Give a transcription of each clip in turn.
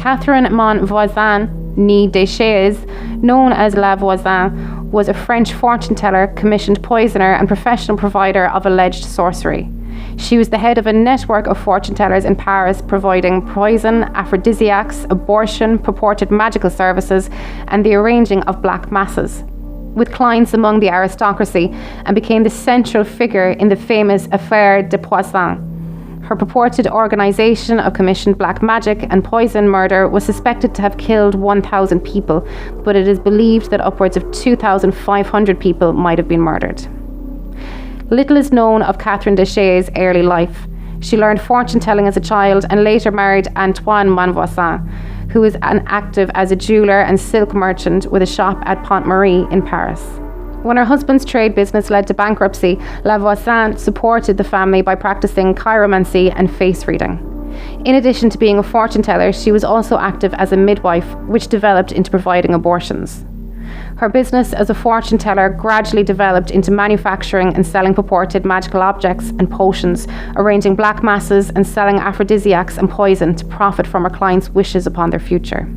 Catherine Monvoisin, née Deshayes, known as La Voisin, was a French fortune teller, commissioned poisoner, and professional provider of alleged sorcery. She was the head of a network of fortune tellers in Paris, providing poison, aphrodisiacs, abortion, purported magical services, and the arranging of black masses, with clients among the aristocracy, and became the central figure in the famous affaire de Voisin. Her purported organisation of commissioned black magic and poison murder was suspected to have killed 1,000 people, but it is believed that upwards of 2,500 people might have been murdered. Little is known of Catherine Deshayes' early life. She learned fortune telling as a child and later married Antoine Monvoisin, who was active as a jeweller and silk merchant with a shop at Pont Marie in Paris. When her husband's trade business led to bankruptcy, La Voisin supported the family by practicing chiromancy and face reading. In addition to being a fortune teller, she was also active as a midwife, which developed into providing abortions. Her business as a fortune teller gradually developed into manufacturing and selling purported magical objects and potions, arranging black masses and selling aphrodisiacs and poison to profit from her clients' wishes upon their future.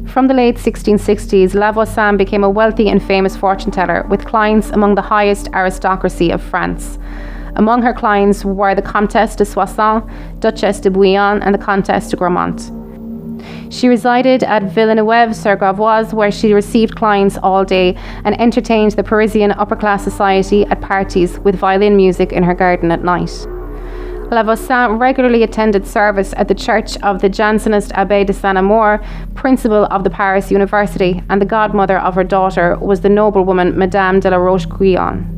From the late 1660s, La Voisin became a wealthy and famous fortune teller with clients among the highest aristocracy of France. Among her clients were the Comtesse de Soissons, Duchesse de Bouillon, and the Comtesse de Gramont. She resided at Villeneuve-sur-Gravoise, where she received clients all day and entertained the Parisian upper-class society at parties with violin music in her garden at night. La Voisin regularly attended service at the church of the Jansenist Abbé de Saint-Amour, principal of the Paris University, and the godmother of her daughter was the noblewoman Madame de la Roche-Guyon.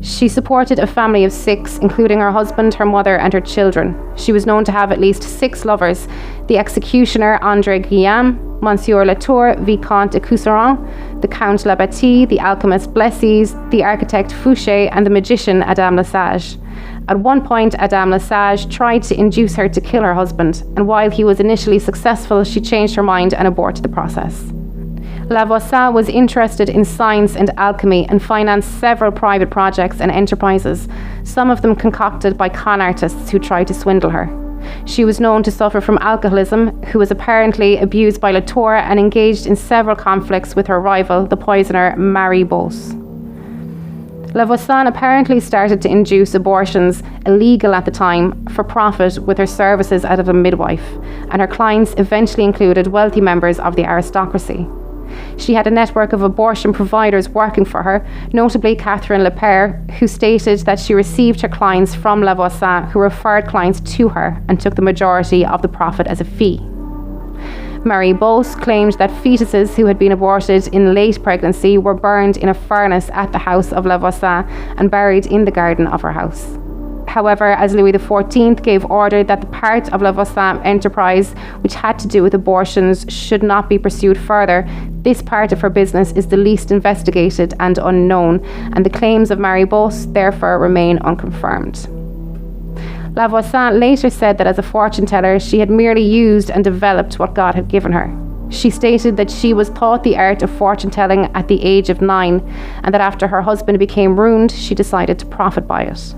She supported a family of 6, including her husband, her mother, and her children. She was known to have at least 6 lovers: the executioner André Guillaume, Monsieur Latour, Vicomte de Cousseron, the Count Labattie, the alchemist Blessies, the architect Fouché, and the magician Adam Lesage. At one point, Adam Lesage tried to induce her to kill her husband, and while he was initially successful, she changed her mind and aborted the process. La Voisin was interested in science and alchemy and financed several private projects and enterprises, some of them concocted by con artists who tried to swindle her. She was known to suffer from alcoholism, who was apparently abused by Latour, and engaged in several conflicts with her rival, the poisoner Marie Bose. La Voisin apparently started to induce abortions, illegal at the time, for profit with her services as a midwife, and her clients eventually included wealthy members of the aristocracy. She had a network of abortion providers working for her, notably Catherine Lepere, who stated that she received her clients from La Voisin, who referred clients to her and took the majority of the profit as a fee. Marie Bose claimed that fetuses who had been aborted in late pregnancy were burned in a furnace at the house of La Voisin and buried in the garden of her house. However, as Louis XIV gave order that the part of La Voisin enterprise which had to do with abortions should not be pursued further, this part of her business is the least investigated and unknown, and the claims of Marie Bose therefore remain unconfirmed. La Voisin later said that as a fortune teller, she had merely used and developed what God had given her. She stated that she was taught the art of fortune telling at the age of 9, and that after her husband became ruined, she decided to profit by it.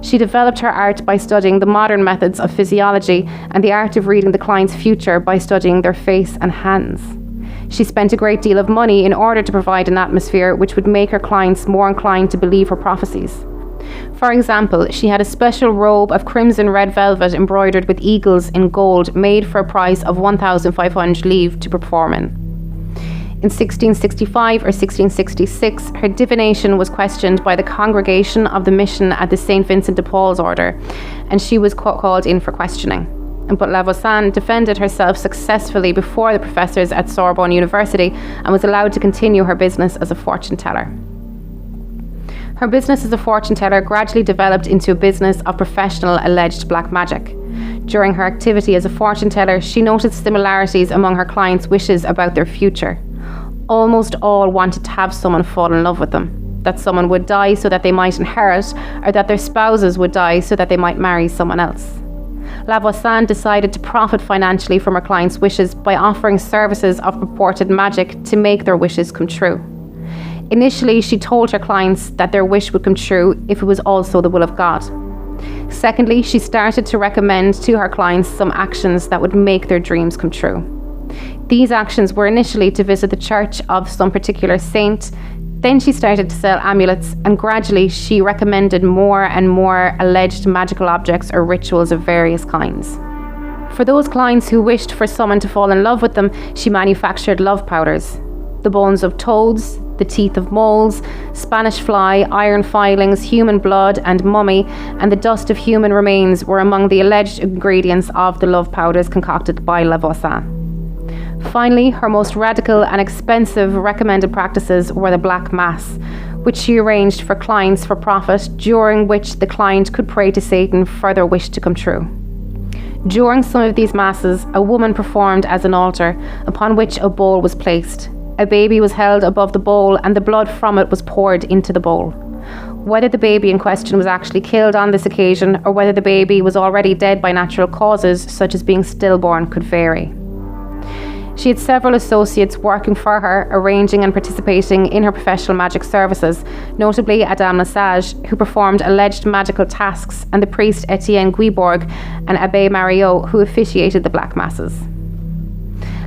She developed her art by studying the modern methods of physiology and the art of reading the client's future by studying their face and hands. She spent a great deal of money in order to provide an atmosphere which would make her clients more inclined to believe her prophecies. For example, she had a special robe of crimson red velvet embroidered with eagles in gold made for a price of 1,500 livres to perform in. In 1665 or 1666, her divination was questioned by the congregation of the mission at the St. Vincent de Paul's order, and she was called in for questioning. But La Voisin defended herself successfully before the professors at Sorbonne University and was allowed to continue her business as a fortune teller. Her business as a fortune teller gradually developed into a business of professional alleged black magic. During her activity as a fortune teller, she noticed similarities among her clients' wishes about their future. Almost all wanted to have someone fall in love with them, that someone would die so that they might inherit, or that their spouses would die so that they might marry someone else. La Voisin decided to profit financially from her clients' wishes by offering services of purported magic to make their wishes come true. Initially, she told her clients that their wish would come true if it was also the will of God. Secondly, she started to recommend to her clients some actions that would make their dreams come true. These actions were initially to visit the church of some particular saint. Then she started to sell amulets, and gradually she recommended more and more alleged magical objects or rituals of various kinds. For those clients who wished for someone to fall in love with them, she manufactured love powders. The bones of toads, the teeth of moles, Spanish fly, iron filings, human blood and mummy, and the dust of human remains were among the alleged ingredients of the love powders concocted by Voisin. Finally, her most radical and expensive recommended practices were the Black Mass, which she arranged for clients for profit, during which the client could pray to Satan for their wish to come true. During some of these masses, a woman performed as an altar, upon which a bowl was placed. A baby was held above the bowl, and the blood from it was poured into the bowl. Whether the baby in question was actually killed on this occasion, or whether the baby was already dead by natural causes, such as being stillborn, could vary. She had several associates working for her, arranging and participating in her professional magic services, notably Madame Deshayes, who performed alleged magical tasks, and the priest Etienne Guibourg and Abbé Mariot, who officiated the Black Masses.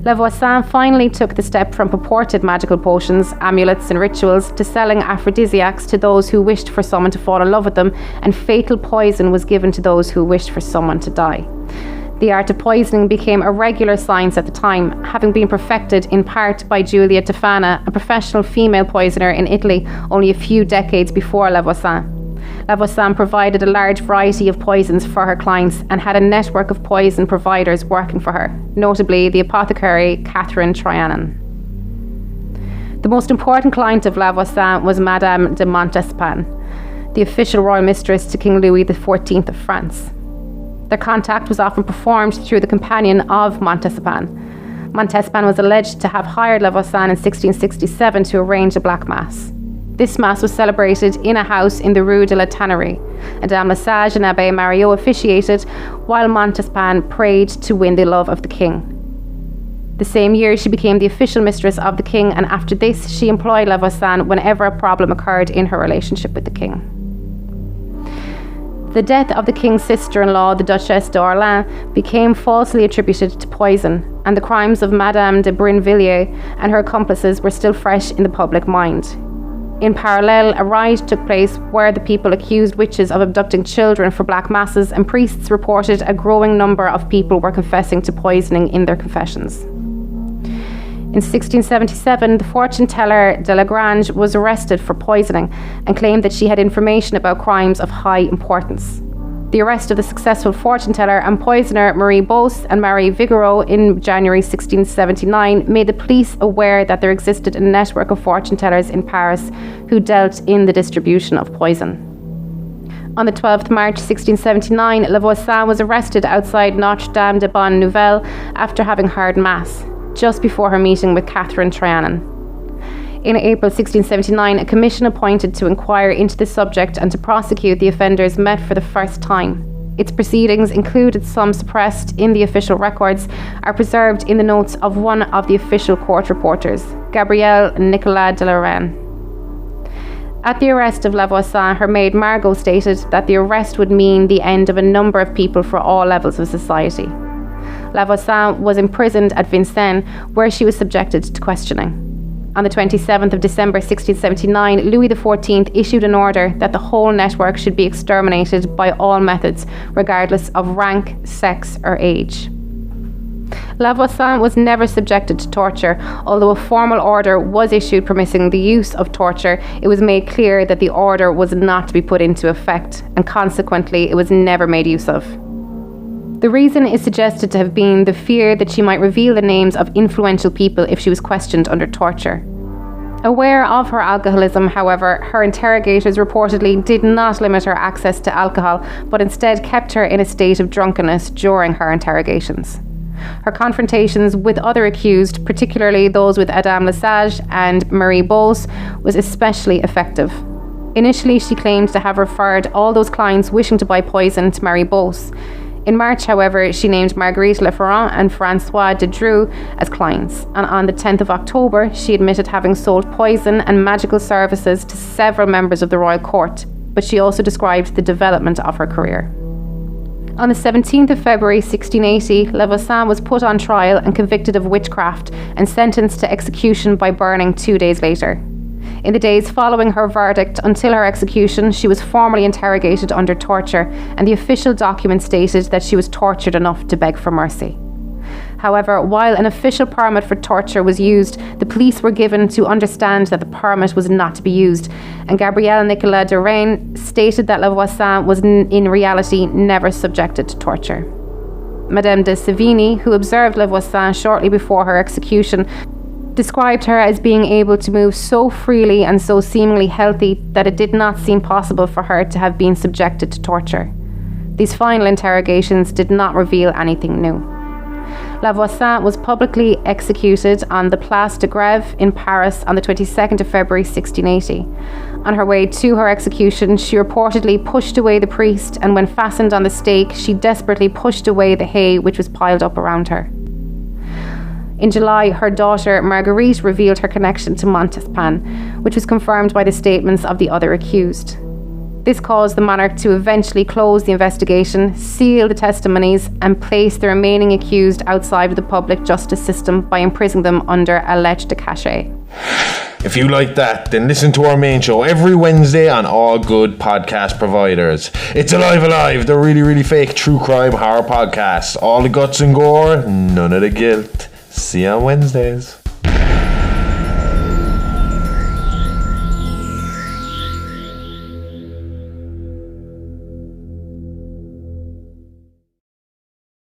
Voisin finally took the step from purported magical potions, amulets and rituals to selling aphrodisiacs to those who wished for someone to fall in love with them, and fatal poison was given to those who wished for someone to die. The art of poisoning became a regular science at the time, having been perfected in part by Giulia Tofana, a professional female poisoner in Italy only a few decades before Voisin. Voisin provided a large variety of poisons for her clients and had a network of poison providers working for her, notably the apothecary Catherine Trianon. The most important client of Voisin was Madame de Montespan, the official royal mistress to King Louis XIV of France. Their contact was often performed through the companion of Montespan. Montespan was alleged to have hired Voisin in 1667 to arrange a Black Mass. This Mass was celebrated in a house in the Rue de la Tannerie. Madame Deshayes and Abbé Mariot officiated, while Montespan prayed to win the love of the king. The same year, she became the official mistress of the king, and after this, she employed Voisin whenever a problem occurred in her relationship with the king. The death of the king's sister-in-law, the Duchesse d'Orléans, became falsely attributed to poison, and the crimes of Madame de Brinvilliers and her accomplices were still fresh in the public mind. In parallel, a riot took place where the people accused witches of abducting children for black masses, and priests reported a growing number of people were confessing to poisoning in their confessions. In 1677, the fortune teller de Lagrange was arrested for poisoning and claimed that she had information about crimes of high importance. The arrest of the successful fortune teller and poisoner Marie Beauce and Marie Vigoureux in January 1679 made the police aware that there existed a network of fortune tellers in Paris who dealt in the distribution of poison. On the 12th March 1679, Voisin was arrested outside Notre Dame de Bonne Nouvelle after having heard Mass, just before her meeting with Catherine Trianon. In April 1679, a commission appointed to inquire into the subject and to prosecute the offenders met for the first time. Its proceedings, included some suppressed in the official records, are preserved in the notes of one of the official court reporters, Gabrielle Nicolas de Lorraine. At the arrest of Voisin, her maid Margot stated that the arrest would mean the end of a number of people for all levels of society. Voisin was imprisoned at Vincennes, where she was subjected to questioning. On the 27th of December 1679, Louis XIV issued an order that the whole network should be exterminated by all methods, regardless of rank, sex, or age. Voisin was never subjected to torture. Although a formal order was issued permitting the use of torture, it was made clear that the order was not to be put into effect, and consequently it was never made use of. The reason is suggested to have been the fear that she might reveal the names of influential people if she was questioned under torture. Aware of her alcoholism, however, her interrogators reportedly did not limit her access to alcohol, but instead kept her in a state of drunkenness during her interrogations. Her confrontations with other accused, particularly those with Madame Deshayes and Marie Beauce, was especially effective. Initially, she claimed to have referred all those clients wishing to buy poison to Marie Beauce. In March, however, she named Marguerite Leferrand and François de Dreux as clients, and on the 10th of October, she admitted having sold poison and magical services to several members of the royal court, but she also described the development of her career. On the 17th of February 1680, Voisin was put on trial and convicted of witchcraft and sentenced to execution by burning 2 days later. In the days following her verdict until her execution, she was formally interrogated under torture, and the official document stated that she was tortured enough to beg for mercy. However, while an official permit for torture was used, the police were given to understand that the permit was not to be used, and Gabrielle Nicolas de Reine stated that Voisin was in reality never subjected to torture. Madame de Sévigny, who observed Voisin shortly before her execution, described her as being able to move so freely and so seemingly healthy that it did not seem possible for her to have been subjected to torture. These final interrogations did not reveal anything new. Voisin was publicly executed on the Place de Grève in Paris on the 22nd of February 1680. On her way to her execution, she reportedly pushed away the priest, and when fastened on the stake, she desperately pushed away the hay which was piled up around her. In July, her daughter Marguerite revealed her connection to Montespan, which was confirmed by the statements of the other accused. This caused the monarch to eventually close the investigation, seal the testimonies, and place the remaining accused outside of the public justice system by imprisoning them under a lettre de cachet. If you like that, then listen to our main show every Wednesday on all good podcast providers. It's Alive, the really, really fake true crime horror podcast. All the guts and gore, none of the guilt. See you on Wednesdays.